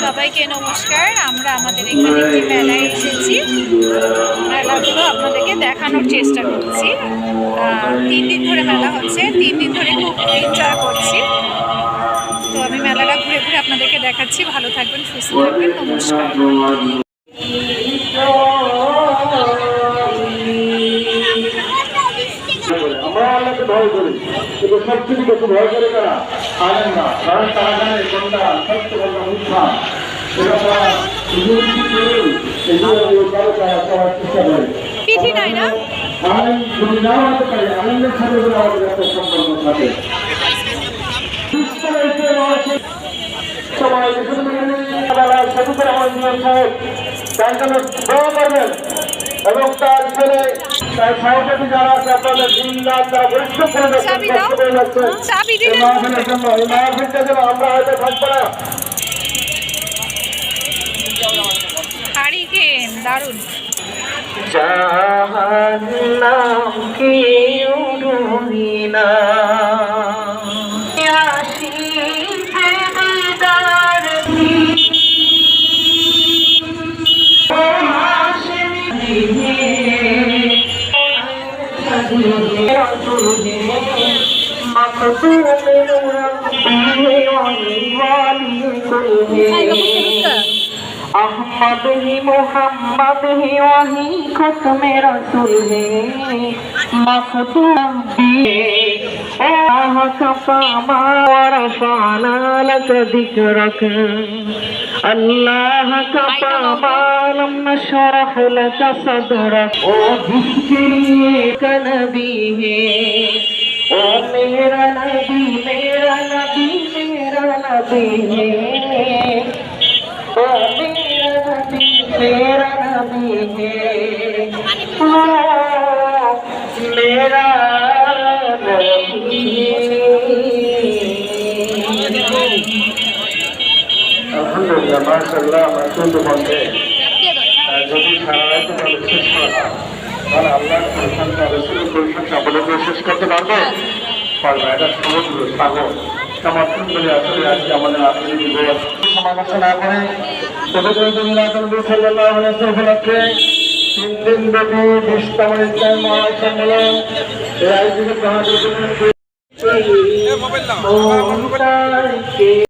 সবাইকে নমস্কার। আমরা আমাদের এখানে একটি মেলায় এসেছি। মেলাগুলো আপনাদেরকে দেখানোর চেষ্টা করছি। 3 দিন ধরে মেলা হচ্ছে, 3 দিন ধরে খুব এনজয় করছি। তো আমি মেলাটা ঘুরে ঘুরে আপনাদেরকে দেখাচ্ছি। ভালো থাকবেন, সুস্থ থাকবেন। নমস্কার। আমরা আল্লাহকে ভয় করি, কিন্তু সবচেয়ে বেশি ভয় করে তারা আনেন না, কারণ তারা জানে কোনটা সত্য কোনটা মিথ্যা। এটা তারা চেষ্টা করে। আইন যদি না হতে পারে, আইনের সাথে আমাদের একটা সম্পর্ক থাকে। এবং তার ছেলে তার সভাপতি যারা আছে আপনাদের দিন রাত তারা পরিশ্রম করে যাচ্ছেন, কষ্ট করে যাচ্ছেন এই মাহফিলের জন্য। এই মাহফিলটা যেন আমরা হয়তো থাকবো না। দারুণ জাহান্নাম কি উড়িনা अहमद ही मोहम्मद ही वही खत्म रसूल है मखदूम दिए आह कफामा वरफाना लक ذكرك अल्लाह कफामा लम नशरह लक सदरक ओ जिसके लिए नबी है ओ मेरा नबी मेरा नबी मेरा नबी है ओ मेरा नबी है मेरा नबी আলহামদুলিল্লাহ, মাশাআল্লাহ। আমার শুনতে বলতে যদি সারা রাত ভালো শেষ করা, তাহলে আল্লাহর প্রশংসা, রসুলের প্রশংসা বলে শেষ করতে পারবে পারবে। এটা সমুদ্র সাগর সমর্থন করে আসলে আজকে আমাদের আপনি সমাবেশ না করে উপলক্ষে 3 দিন ব্যাপী 20তম ইসলাম মহাসম্মেলন এই আয়োজনে